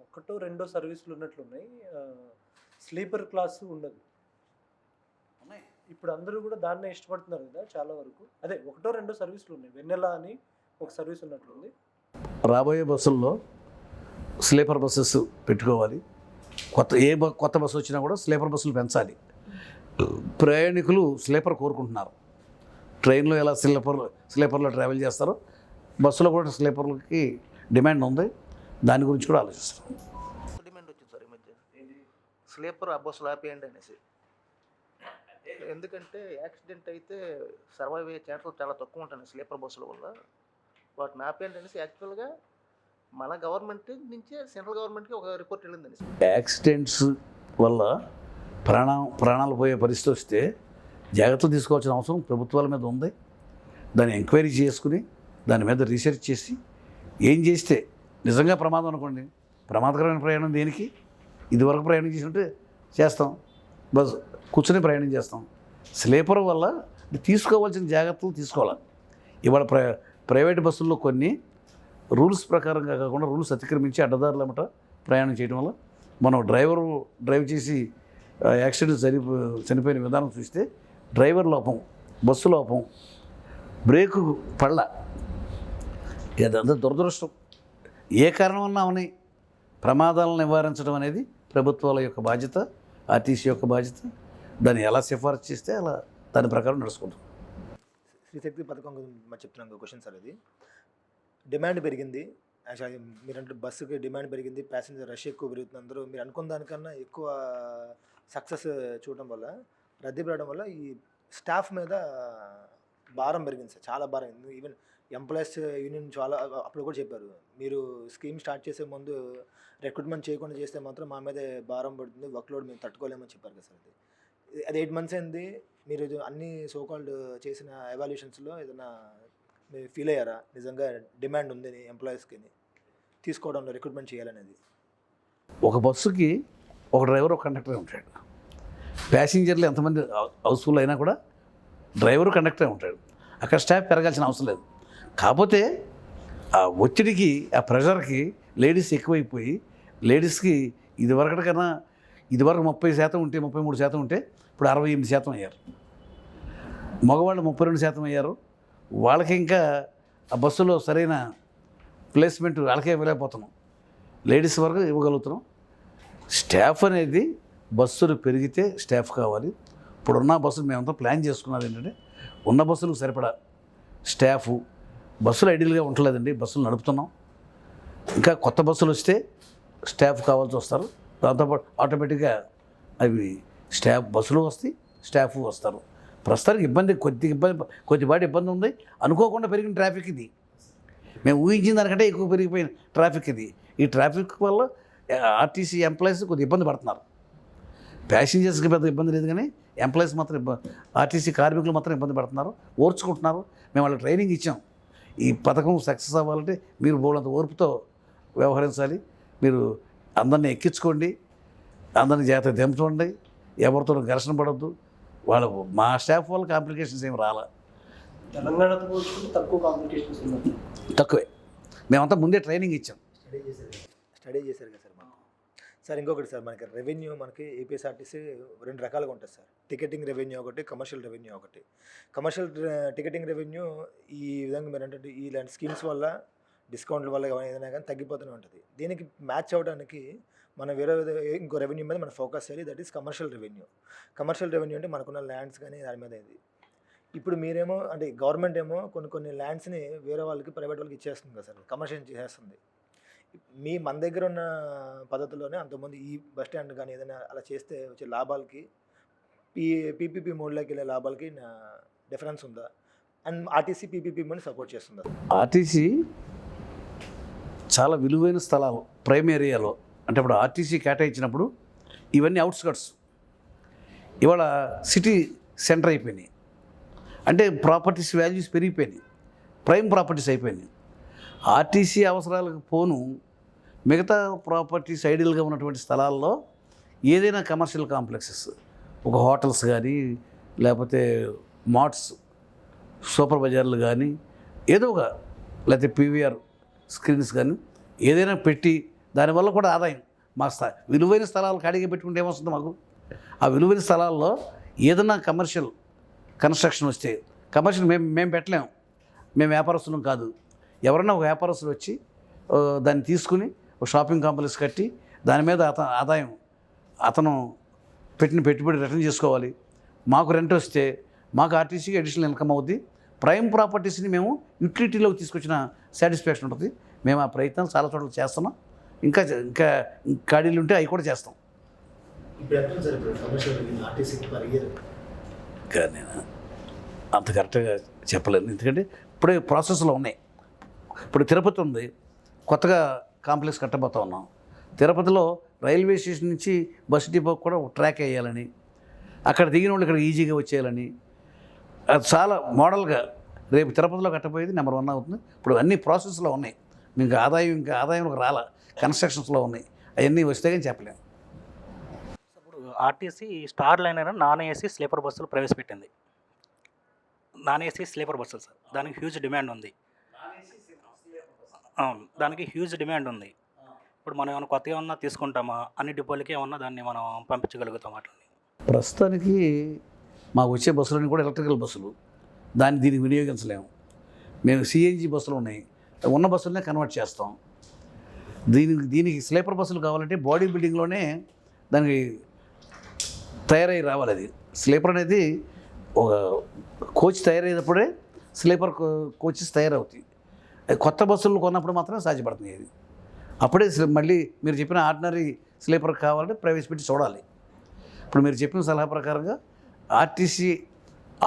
ఒకటో రెండో సర్వీసులు ఉన్నట్లున్నాయి, స్లీపర్ క్లాసు ఉండదు. ఇప్పుడు అందరూ కూడా దాన్నే ఇష్టపడుతున్నారు కదా చాలా వరకు. అదే ఒకటో రెండో సర్వీసులు ఉన్నాయి, వెన్నెల అని ఒక సర్వీస్ ఉన్నట్లుంది. రాబోయే బస్సుల్లో స్లీపర్ బస్సెస్ పెట్టుకోవాలి. కొత్త బస్సు వచ్చినా కూడా స్లీపర్ బస్సులు పెంచాలి. ప్రయాణికులు స్లీపర్ కోరుకుంటున్నారు. ట్రైన్లో ఎలా స్లీపర్లో ట్రావెల్ చేస్తారో బస్సులో కూడా స్లీపర్లకి డిమాండ్ ఉంది. దాని గురించి కూడా ఆలోచిస్తాం. డిమాండ్ వచ్చింది సార్ ఈ మధ్య, స్లీపర్ ఆ బస్సులు ఆపేయండి అనేసి. ఎందుకంటే యాక్సిడెంట్ అయితే సర్వైవ్ అయ్యే ఛాన్సులు చాలా తక్కువ ఉంటాయి స్లీపర్ బస్సుల వల్ల. వాటిని ఆపేయండి అనేసి యాక్చువల్గా మన గవర్నమెంట్ నుంచే సెంట్రల్ గవర్నమెంట్కి ఒక రిపోర్ట్ వెళ్ళిందని. యాక్సిడెంట్స్ వల్ల ప్రాణాలు పోయే పరిస్థితి వస్తే జాగ్రత్తలు తీసుకోవాల్సిన అవసరం ప్రభుత్వాల మీద ఉంది. దాన్ని ఎంక్వైరీ చేసుకుని దాని మీద రీసెర్చ్ చేసి ఏం చేస్తే నిజంగా ప్రమాదం అనుకోండి, ప్రమాదకరమైన ప్రయాణం దేనికి ఇదివరకు ప్రయాణం చేసినట్టే చేస్తాం, బస్ కూర్చొని ప్రయాణం చేస్తాం. స్లీపర్ వల్ల తీసుకోవాల్సిన జాగ్రత్తలు తీసుకోవాలి. ఇవాళ ప్రైవేట్ బస్సుల్లో కొన్ని రూల్స్ ప్రకారంగా కాకుండా రూల్స్ అతిక్రమించి అడ్డదారులు అన్నమాట ప్రయాణం చేయడం వల్ల మనం డ్రైవ్ చేసి యాక్సిడెంట్ చనిపోయిన విధానం చూస్తే డ్రైవర్ లోపం, బస్సు లోపం, బ్రేకు పళ్ళ, ఇదంతా దురదృష్టం. ఏ కారణం వల్ల అవని ప్రమాదాలను నివారించడం అనేది ప్రభుత్వాల యొక్క బాధ్యత, ఆర్టీసీ యొక్క బాధ్యత. దాన్ని ఎలా సిఫారసు చేస్తే అలా దాని ప్రకారం నడుచుకుంటాం. శ్రీశక్తి పథకం గురించి మరి చెప్తున్నాను క్వశ్చన్ సార్. అది డిమాండ్ పెరిగింది. యాక్చువల్లీ మీరంటే బస్సుకి డిమాండ్ పెరిగింది, ప్యాసింజర్ రష్ ఎక్కువ పెరుగుతుంది. అందరూ మీరు అనుకున్న దానికన్నా ఎక్కువ సక్సెస్ చూడడం వల్ల, రద్దీ పెరగడం వల్ల ఈ స్టాఫ్ మీద భారం పెరిగింది సార్, చాలా భారం. ఈవెన్ ఎంప్లాయీస్ యూనియన్ చాలా అప్పుడు కూడా చెప్పారు, మీరు స్కీమ్ స్టార్ట్ చేసే ముందు రిక్రూట్మెంట్ చేయకుండా చేస్తే మాత్రం మా మీదే భారం పడుతుంది, వర్క్లోడ్ మేము తట్టుకోలేమని చెప్పారు కదా సార్. అది 8 months అయింది. మీరు అన్ని సోకాల్డ్ చేసిన ఎవాల్యూషన్స్లో ఏదైనా మీరు ఫీల్ అయ్యారా నిజంగా డిమాండ్ ఉందని ఎంప్లాయీస్కి తీసుకోవడంలో, రిక్రూట్మెంట్ చేయాలనేది? ఒక బస్సుకి ఒక డ్రైవర్, ఒక కండక్టర్ ఉంటాడు. ప్యాసింజర్లు ఎంతమంది హౌస్ఫుల్ అయినా కూడా డ్రైవరు, కండక్టరే ఉంటాడు. అక్కడ స్టాఫ్ పెరగాల్సిన అవసరం లేదు. కాకపోతే ఆ ఒత్తిడికి, ఆ ప్రెషర్కి లేడీస్ ఎక్కువైపోయి, లేడీస్కి ఇదివరకటి కన్నా ఇదివరకు 30% ఉంటే, 33% ఉంటే ఇప్పుడు 68% అయ్యారు. మగవాళ్ళు 32% అయ్యారు. వాళ్ళకి ఇంకా ఆ బస్సులో సరైన ప్లేస్మెంట్ వాళ్ళకే ఇవ్వలేకపోతున్నాం. లేడీస్ వరకు ఇవ్వగలుగుతున్నాం. స్టాఫ్ అనేది బస్సులు పెరిగితే స్టాఫ్ కావాలి. ఇప్పుడున్న బస్సులు మేమంతా ప్లాన్ చేసుకున్నది ఏంటంటే, ఉన్న బస్సులకు సరిపడా స్టాఫు, బస్సులు ఐడియల్గా ఉండలేదండి, బస్సులు నడుపుతున్నాం. ఇంకా కొత్త బస్సులు వస్తే స్టాఫ్ కావాల్సి వస్తారు. దాంతోపాటు ఆటోమేటిక్గా అవి స్టాఫ్ బస్సులు వస్తాయి, స్టాఫ్ వస్తారు. ప్రస్తుతానికి కొద్దిపాటి ఇబ్బంది ఉంది. అనుకోకుండా పెరిగిన ట్రాఫిక్ ఇది. మేము ఊహించిన దానికంటే ఎక్కువ పెరిగిపోయిన ట్రాఫిక్ ఇది. ఈ ట్రాఫిక్ వల్ల ఆర్టీసీ ఎంప్లాయీస్ కొద్దిగా ఇబ్బంది పడుతున్నారు. ప్యాసింజర్స్కి పెద్ద ఇబ్బంది లేదు, కానీ ఎంప్లాయీస్ మాత్రం ఆర్టీసీ కార్మికులు మాత్రం ఇబ్బంది పడుతున్నారు, ఓర్చుకుంటున్నారు. మేము వాళ్ళకి ట్రైనింగ్ ఇచ్చాం. ఈ పథకం సక్సెస్ అవ్వాలంటే మీరు బోలంత ఓర్పుతో వ్యవహరించాలి. మీరు అందరినీ ఎక్కించుకోండి, అందరినీ జాగ్రత్తగా దింపండి, ఎవరితో ఘర్షణ పడద్దు. వాళ్ళకు మా స్టాఫ్ వల్ల కాంప్లికేషన్స్ ఏమి రాలా. తెలంగాణతో పోల్చుకుంటే తక్కువ కాంప్లికేషన్స్ ఉన్నాయి. తక్కువే. మేమంతా ముందే ట్రైనింగ్ ఇచ్చాం. స్టడీ చేశారు కదా సార్. సార్ ఇంకొకటి సార్, మనకి రెవెన్యూ, మనకి ఏపీఎస్ఆర్టీసీ 2 రకాలుగా ఉంటుంది సార్. టికెటింగ్ రెవెన్యూ ఒకటి, కమర్షియల్ రెవెన్యూ ఒకటి. కమర్షియల్ టికెటింగ్ రెవెన్యూ ఈ విధంగా మీరు అంటే ఇలాంటి స్కీమ్స్ వల్ల, డిస్కౌంట్ల వల్ల ఏదైనా కానీ తగ్గిపోతూనే ఉంటుంది. దీనికి మ్యాచ్ అవ్వడానికి మనం వేరే ఇంకో రెవెన్యూ మీద మనం ఫోకస్ చేయాలి. That is commercial revenue. Commercial revenue అంటే మనకున్న ల్యాండ్స్ కానీ దాని మీద ఇది. ఇప్పుడు మీరేమో అంటే గవర్నమెంట్ ఏమో కొన్ని ల్యాండ్స్ని వేరే వాళ్ళకి, ప్రైవేట్ వాళ్ళకి ఇచ్చేస్తుంది కదా సార్, కమర్షియల్ చేసేస్తుంది. మన దగ్గర ఉన్న పద్ధతిలోనే అంతకుముందు ఈ బస్ స్టాండ్ కానీ ఏదైనా అలా చేస్తే వచ్చే లాభాలకి, పీపీపీ మోడ్లోకి వెళ్ళే లాభాలకి డిఫరెన్స్ ఉందా? అండ్ ఆర్టీసీ పీపీపీ మోడ్ని సపోర్ట్ చేస్తుందా? ఆర్టీసీ చాలా విలువైన స్థలాలు ప్రైమ్ ఏరియాలో, అంటే ఇప్పుడు ఆర్టీసీ కేటాయించినప్పుడు ఇవన్నీ అవుట్స్కట్స్, ఇవాళ సిటీ సెంటర్ అయిపోయినాయి. అంటే ప్రాపర్టీస్ వాల్యూస్ పెరిగిపోయినాయి, ప్రైమ్ ప్రాపర్టీస్ అయిపోయినాయి. ఆర్టీసీ అవసరాలకు పోను మిగతా ప్రాపర్టీస్ ఐడియల్గా ఉన్నటువంటి స్థలాల్లో ఏదైనా కమర్షియల్ కాంప్లెక్సెస్, ఒక హోటల్స్ కానీ, లేకపోతే మార్ట్స్, సూపర్ బజార్లు కానీ, ఏదో ఒక, లేకపోతే పీవీఆర్ స్క్రీన్స్ కానీ ఏదైనా పెట్టి దానివల్ల కూడా ఆదాయం మా విలువైన స్థలాలు ఖాళీగా పెట్టుకుంటే ఏమొస్తుంది మాకు? ఆ విలువైన స్థలాల్లో ఏదైనా కమర్షియల్ కన్స్ట్రక్షన్ వస్తే, కమర్షియల్ మేము పెట్టలేము, మేము వ్యాపారస్తులం కాదు. ఎవరైనా ఒక వ్యాపారస్తులు వచ్చి దాన్ని తీసుకుని ఒక షాపింగ్ కాంప్లెక్స్ కట్టి దాని మీద ఆదాయం అతను పెట్టిన పెట్టుబడి రిటర్న్ చేసుకోవాలి. మాకు రెంట్ వస్తే మాకు ఆర్టీసీకి అడిషనల్ ఇన్కమ్ అవుద్ది. ప్రైమ్ ప్రాపర్టీస్ని మేము యూటిలిటీలోకి తీసుకొచ్చిన సాటిస్ఫాక్షన్ ఉంటుంది. మేము ఆ ప్రయత్నం చాలా చోట్ల చేస్తున్నాం. ఇంకా ఖాళీలు ఉంటే అవి కూడా చేస్తాం. కానీ నేను అంత కరెక్ట్గా చెప్పలేను, ఎందుకంటే ఇప్పుడే ప్రాసెస్లో ఉన్నాయి. ఇప్పుడు తిరుపతి ఉంది, కొత్తగా కాంప్లెక్స్ కట్టబోతా ఉన్నాం. తిరుపతిలో రైల్వే స్టేషన్ నుంచి బస్ డిపో కూడా ఒక ట్రాక్ వేయాలని, అక్కడ దిగిన వాళ్ళు ఇక్కడ ఈజీగా వచ్చేయాలని, అది చాలా మోడల్గా రేపు తిరుపతిలో కట్టబోయేది నెంబర్ 1 అవుతుంది. ఇప్పుడు అన్ని ప్రాసెస్లో ఉన్నాయి. మీకు ఆదాయం రాలా, కన్స్ట్రక్షన్స్లో ఉన్నాయి. అవన్నీ వస్తే కానీ చెప్పలేము. ఇప్పుడు ఆర్టీసీ స్టార్ లైన్ అయినా నాన్ ఏసీ స్లీపర్ బస్సులు ప్రవేశపెట్టింది. నాన్ ఏసీ స్లీపర్ బస్సులు సార్, దానికి హ్యూజ్ డిమాండ్ ఉంది. దానికి హ్యూజ్ డిమాండ్ ఉంది. ఇప్పుడు మనం ఏమైనా కొత్తగా ఏమన్నా తీసుకుంటామా, అన్ని డిపోలకి ఏమన్నా దాన్ని మనం పంపించగలుగుతాం. అట్లా ప్రస్తుతానికి మాకు వచ్చే బస్సులన్నీ కూడా ఎలక్ట్రికల్ బస్సులు, దీనికి వినియోగించలేము. మేము సిఎన్జి బస్సులు ఉన్నాయి, ఉన్న బస్సులనే కన్వర్ట్ చేస్తాం. దీనికి స్లీపర్ బస్సులు కావాలంటే బాడీ బిల్డింగ్లోనే దానికి తయారై రావాలి. అది స్లీపర్ అనేది ఒక కోచ్ తయారయ్యేటప్పుడే స్లీపర్ కోచెస్ తయారవుతాయి. కొత్త బస్సులు కొన్నప్పుడు మాత్రమే సాధ్యపడుతుంది. ఇది అప్పుడే మళ్ళీ మీరు చెప్పిన ఆర్డినరీ స్లీపర్ కావాలంటే ప్రవేశపెట్టి చూడాలి. ఇప్పుడు మీరు చెప్పిన సలహా ప్రకారంగా ఆర్టీసీ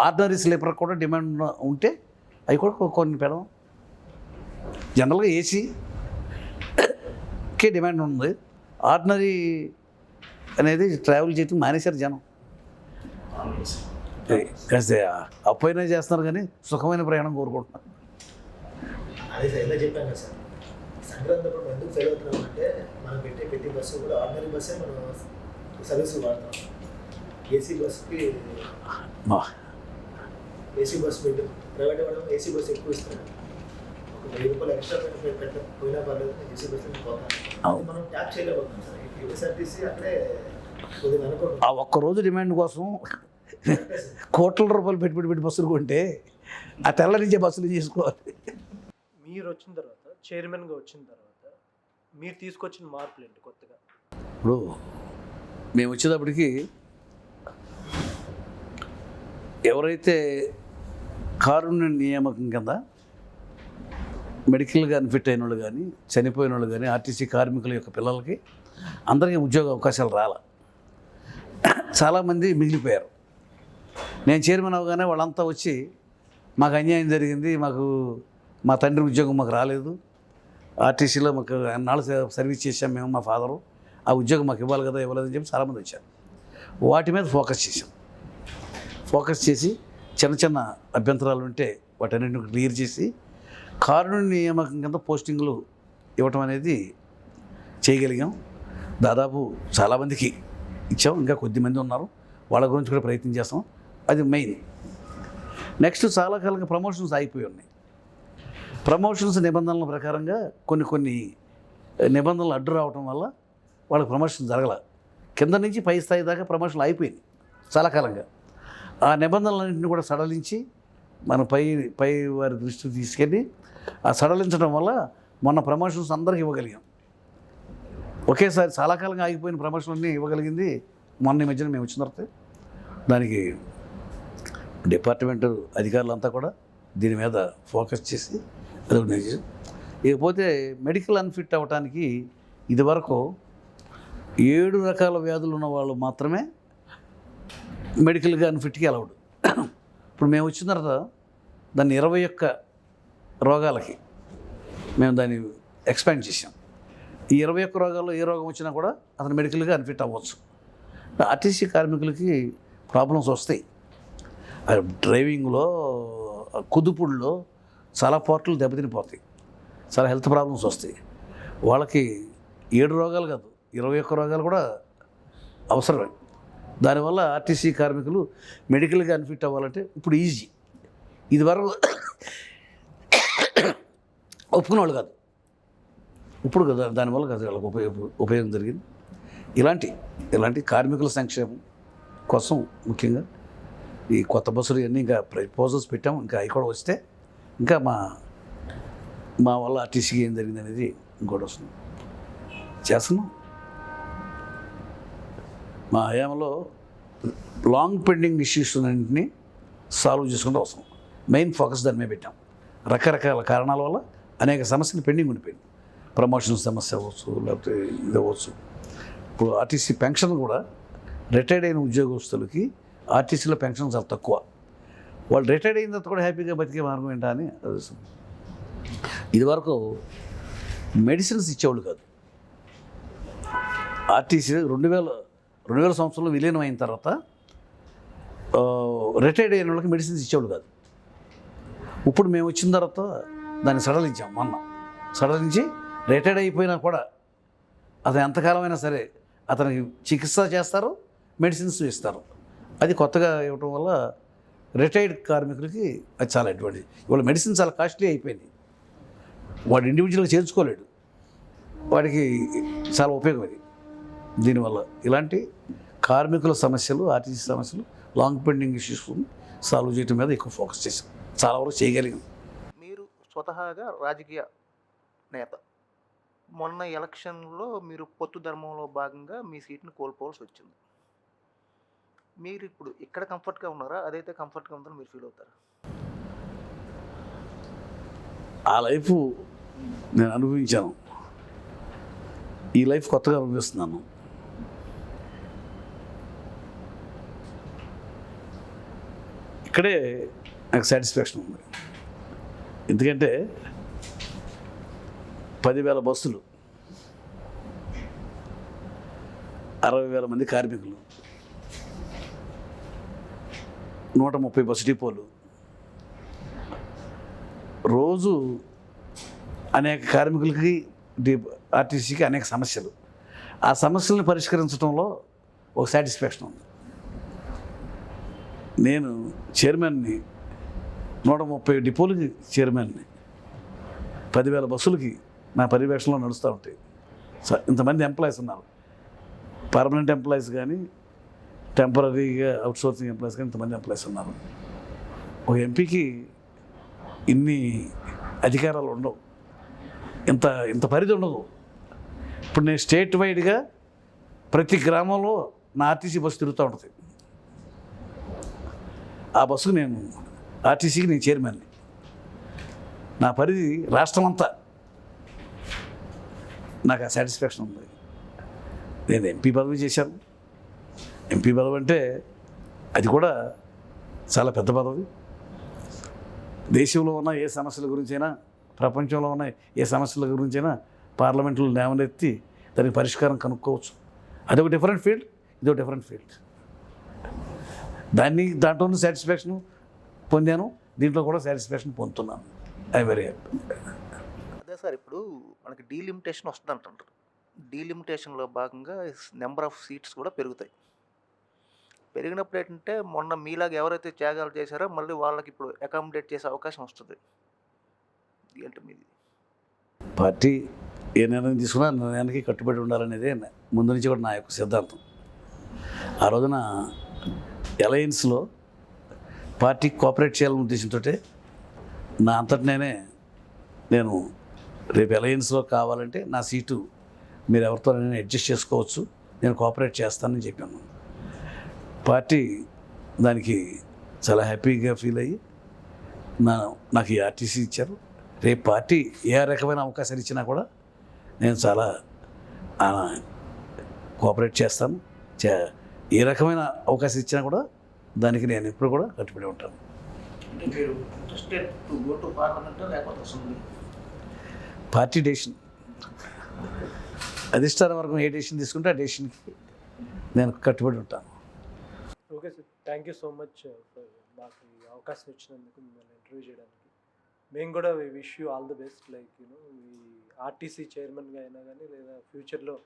ఆర్డినరీ స్లీపర్ కూడా డిమాండ్ ఉంటే అవి కూడా కొన్ని పెడదాం. జనరల్గా ఏసీకే డిమాండ్ ఉంది, ఆర్డినరీ అనేది ట్రావెల్ చేయడం మానేశారు జనం. కాస్త అపోయినా చేస్తున్నారు కానీ సుఖమైన ప్రయాణం కోరుకుంటున్నారు. అదే సార్ ఎలా చెప్పాను కదా సార్, సంక్రాంతి అప్పుడు మనం ఎందుకు ఫెయిల్ అవుతున్నాం అంటే మనం పెట్టే ప్రతి బస్సు కూడా ఆర్డినరీ బస్సే మనం సర్వీస్ వాడతాం. ఏసీ బస్సుకి ఏసీ బస్సు పెట్టి ప్రైవేట్ వాడడం ఏసీ బస్సు ఎక్కువ ఇస్తాడు. ఒక 1000 రూపాయలు ఎక్స్ట్రా పోయినా పర్లేదు, ఏసీ బస్సులో పోతాం. అది మనం ట్యాప్ చేయలేకపోతున్నాం సార్. ఏపీఎస్ఆర్టీసీ అక్కడే కొద్దిగా అనుకోండి. ఆ ఒక్కరోజు డిమాండ్ కోసం కోట్ల రూపాయలు పెట్టి బస్సులు కొంటే ఆ తెల్ల నుంచే బస్సులు చేసుకోవాలి. మీరు వచ్చిన తర్వాత, చైర్మన్గా వచ్చిన తర్వాత మీరు తీసుకొచ్చిన మార్పులు ఏంటి కొత్తగా? ఇప్పుడు మేము వచ్చేటప్పటికి ఎవరైతే కారుణ్య నియామకం కింద మెడికల్గా అన్ఫిట్ అయిన వాళ్ళు కానీ, చనిపోయిన వాళ్ళు కానీ, ఆర్టీసీ కార్మికుల యొక్క పిల్లలకి అందరికీ ఉద్యోగ అవకాశాలు రాల, చాలామంది మిగిలిపోయారు. నేను చైర్మన్ అవగానే వాళ్ళంతా వచ్చి మాకు అన్యాయం జరిగింది, మా తండ్రి ఉద్యోగం మాకు రాలేదు, ఆర్టీసీలో మాకు అన్నాళ్ళు సర్వీస్ చేసాం మేము, మా ఫాదరు, ఆ ఉద్యోగం మాకు ఇవ్వాలి కదా, ఇవ్వలేదని చెప్పి చాలామంది వచ్చారు. వాటి మీద ఫోకస్ చేసి చిన్న చిన్న అభ్యంతరాలు ఉంటే వాటన్నింటిని క్లియర్ చేసి కారుణ్య నియామకం కింద పోస్టింగ్లు ఇవ్వటం అనేది చేయగలిగాం. దాదాపు చాలామందికి ఇచ్చాం, ఇంకా కొద్దిమంది ఉన్నారు, వాళ్ళ గురించి కూడా ప్రయత్నం చేస్తాం. అది మెయిన్. నెక్స్ట్ చాలా కాలంగా ప్రమోషన్స్ ఆగిపోయి ఉన్నాయి. ప్రమోషన్స్ నిబంధనల ప్రకారంగా కొన్ని నిబంధనలు అడ్డు రావటం వల్ల వాళ్ళకి ప్రమోషన్ జరగల. కింద నుంచి పై స్థాయి దాకా ప్రమోషన్లు అయిపోయింది చాలా కాలంగా. ఆ నిబంధనలన్నింటినీ కూడా సడలించి మన పై వారి దృష్టికి తీసుకెళ్ళి ఆ సడలించడం వల్ల మొన్న ప్రమోషన్స్ అందరికీ ఇవ్వగలిగాం. ఒకేసారి చాలా కాలంగా ఆగిపోయిన ప్రమోషన్లన్నీ ఇవ్వగలిగింది మొన్న ఈ మధ్యన మేము వచ్చిన తర్వాత. దానికి డిపార్ట్మెంట్ అధికారులంతా కూడా దీని మీద ఫోకస్ చేసి రికగ్నైజ్. ఇకపోతే మెడికల్ అన్ఫిట్ అవ్వటానికి ఇదివరకు 7 రకాల వ్యాధులు ఉన్న వాళ్ళు మాత్రమే మెడికల్గా అన్ఫిట్కి అలౌడ్. ఇప్పుడు మేము వచ్చిన తర్వాత దాన్ని 21 రోగాలకి మేము దాన్ని ఎక్స్పాండ్ చేసాం. ఈ 21 రోగాల్లో ఏ రోగం వచ్చినా కూడా అతను మెడికల్గా అన్ఫిట్ అవ్వచ్చు. ఆర్టీసీ కార్మికులకి ప్రాబ్లమ్స్ వస్తాయి. డ్రైవింగ్లో, కుదుపుల్లో చాలా పార్ట్లు దెబ్బతినిపోతాయి, చాలా హెల్త్ ప్రాబ్లమ్స్ వస్తాయి. వాళ్ళకి 7 రోగాలు కాదు, 21 రోగాలు కూడా అవసరమే. దానివల్ల ఆర్టీసీ కార్మికులు మెడికల్గా అన్ఫిట్ అవ్వాలంటే ఇప్పుడు ఈజీ. ఇది వరకు ఒప్పుకునేవాళ్ళు కాదు, ఇప్పుడు కదా దానివల్ల కదా వాళ్ళకి ఉపయోగం జరిగింది. ఇలాంటి కార్మికుల సంక్షేమం కోసం ముఖ్యంగా ఈ కొత్త బస్సులు ఇవన్నీ ఇంకా ప్రపోజల్స్ పెట్టాము. ఇంకా అవి కూడా వస్తే ఇంకా మా వల్ల ఆర్టీసీకి ఏం జరిగింది అనేది ఇంకోటి వస్తుంది చేస్తున్నాం. మా హయాంలో లాంగ్ పెండింగ్ ఇష్యూస్ అన్నింటినీ సాల్వ్ చేసుకుంటూ వస్తాం. మెయిన్ ఫోకస్ దాని మీద పెట్టాం. రకరకాల కారణాల వల్ల అనేక సమస్యలు పెండింగ్ ఉండిపోయింది. ప్రమోషన్ సమస్య అవ్వచ్చు, లేకపోతే ఇది అవ్వచ్చు. ఇప్పుడు ఆర్టీసీ పెన్షన్ కూడా రిటైర్డ్ అయిన ఉద్యోగస్తులకి ఆర్టీసీలో పెన్షన్ చాలా తక్కువ. వాళ్ళు రిటైర్డ్ అయిన తర్వాత కూడా హ్యాపీగా బతికే మార్గం ఏంటా అని ఇదివరకు మెడిసిన్స్ ఇచ్చేవాళ్ళు కాదు. ఆర్టీసీ 2000 సంవత్సరంలో విలీనం అయిన తర్వాత రిటైర్డ్ అయిన వాళ్ళకి మెడిసిన్స్ ఇచ్చేవాళ్ళు కాదు. ఇప్పుడు మేము వచ్చిన తర్వాత దాన్ని సడలించాం. సడలించి రిటైర్డ్ అయిపోయినా కూడా అతను ఎంతకాలమైనా సరే అతనికి చికిత్స చేస్తారు, మెడిసిన్స్ ఇస్తారు. అది కొత్తగా ఇవ్వటం వల్ల రిటైర్డ్ కార్మికులకి అది చాలా అడ్వాంటేజ్. ఇవాళ మెడిసిన్ చాలా కాస్ట్లీ అయిపోయింది, వాడు ఇండివిజువల్గా చేర్చుకోలేడు, వాడికి చాలా ఉపయోగం అది. దీనివల్ల ఇలాంటి కార్మికుల సమస్యలు, ఆర్టీసీ సమస్యలు, లాంగ్ పెండింగ్ ఇష్యూస్ సాల్వ్ చేయడం మీద ఎక్కువ ఫోకస్ చేసాం. చాలా వరకు చేయగలిగాం. మీరు స్వతహాగా రాజకీయ నేత, మొన్న ఎలక్షన్‌లో మీరు పొత్తు ధర్మంలో భాగంగా మీ సీట్‌ని కోల్పోవాల్సి వచ్చింది. మీరిప్పుడు ఇక్కడ కంఫర్ట్‌గా ఉన్నారా? అదైతే కంఫర్ట్‌గా ఉందని మీరు ఫీల్ అవుతారా? ఆ లైఫ్ నేను అనుభవించాను. ఈ లైఫ్ కొత్తగా అనుభవిస్తున్నాను. ఇక్కడే నాకు సాటిస్ఫాక్షన్ ఉంది. ఎందుకంటే 10,000 బస్సులు, 60,000 మంది కార్మికులు, 130 బస్సు డిపోలు, రోజు అనేక కార్మికులకి ఆర్టీసీకి అనేక సమస్యలు. ఆ సమస్యలను పరిష్కరించడంలో ఒక సాటిస్ఫాక్షన్ ఉంది. నేను చైర్మన్ని, 130 డిపోలకి చైర్మన్ని, 10,000 బస్సులకి నా పర్యవేక్షణలో నడుస్తూ ఉంటాయి. ఇంతమంది ఎంప్లాయీస్ ఉన్నారు. పర్మనెంట్ ఎంప్లాయీస్ కానీ, టెంపరీగా అవుట్సోర్సింగ్ ఎంప్లాయీస్ కానీ ఇంతమంది ఎంప్లాయీస్ ఉన్నారు. ఒక ఎంపీకి ఇన్ని అధికారాలు ఉండవు, ఇంత పరిధి ఉండదు. ఇప్పుడు నేను స్టేట్ వైడ్గా ప్రతి గ్రామంలో నా ఆర్టీసీ బస్సు తిరుగుతూ ఉంటుంది. ఆ బస్సుకు నేను ఆర్టీసీకి నేను చైర్మన్ని. నా పరిధి రాష్ట్రం అంతా. నాకు ఆ సాటిస్ఫాక్షన్ ఉంది. నేను ఎంపీ పదవి చేశాను. ఎంపీ పదవి అంటే అది కూడా చాలా పెద్ద పదవి. దేశంలో ఉన్న ఏ సమస్యల గురించైనా, ప్రపంచంలో ఉన్న ఏ సమస్యల గురించైనా పార్లమెంట్లో లేవనెత్తి దానికి పరిష్కారం కనుక్కోవచ్చు. అదొక డిఫరెంట్ ఫీల్డ్, ఇదొక డిఫరెంట్ ఫీల్డ్. దాంట్లోనూ సాటిస్ఫాక్షన్ పొందాను, దీంట్లో కూడా సాటిస్ఫాక్షన్ పొందుతున్నాను. I very happy. అదే సార్, ఇప్పుడు మనకి డీలిమిటేషన్ వస్తుందంటారు. డీలిమిటేషన్‌లో భాగంగా నెంబర్ ఆఫ్ సీట్స్ కూడా పెరుగుతాయి. పెరిగినప్పుడు ఏంటంటే మొన్న మీలాగా ఎవరైతే త్యాగాలు చేశారో మళ్ళీ వాళ్ళకి ఇప్పుడు అకామిడేట్ చేసే అవకాశం వస్తుంది. అంటే మీది పార్టీ ఏ నిర్ణయం తీసుకున్నా నిర్ణయానికి కట్టుబడి ఉండాలనేదే ముందు నుంచి కూడా నా యొక్క సిద్ధాంతం. ఆ రోజున అలయన్స్లో పార్టీ కోఆపరేట్ చేయాలనే ఉద్దేశంతో నా అంతటి నేను రేపు అలయన్స్లో కావాలంటే నా సీటు మీరు ఎవరితో నేను అడ్జస్ట్ చేసుకోవచ్చు, నేను కోఆపరేట్ చేస్తానని చెప్పాను. పార్టీ దానికి చాలా హ్యాపీగా ఫీల్ అయ్యి నాకు ఈ ఆర్టీసీ ఇచ్చారు. రేపు పార్టీ ఏ రకమైన అవకాశాలు ఇచ్చినా కూడా నేను చాలా కోఆపరేట్ చేస్తాను. ఏ రకమైన అవకాశం ఇచ్చినా కూడా దానికి నేను ఎప్పుడు కూడా కట్టుబడి ఉంటాను. అంటే మీరు interested to go to parliament లేకపోతే అసెంబ్లీ? పార్టీ డెసిషన్, అధిష్టాన వర్గం ఏ డెసిషన్ తీసుకుంటే ఆ డెసిషన్కి నేను కట్టుబడి ఉంటాను. Okay sir, thank you so much for మాకు ఈ అవకాశం ఇచ్చినందుకు, మిమ్మల్ని ఇంటర్వ్యూ చేయడానికి. మేము కూడా wish you all the best. Like ఈ ఆర్టీసీ చైర్మన్గా అయినా కానీ, లేదా ఫ్యూచర్లో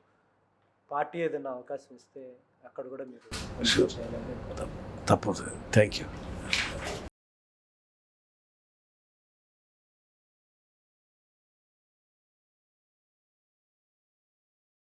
పార్టీ ఏదైనా అవకాశం ఇస్తే అక్కడ కూడా మీరు Sure. చేయాలని తప్పదు. Thank you.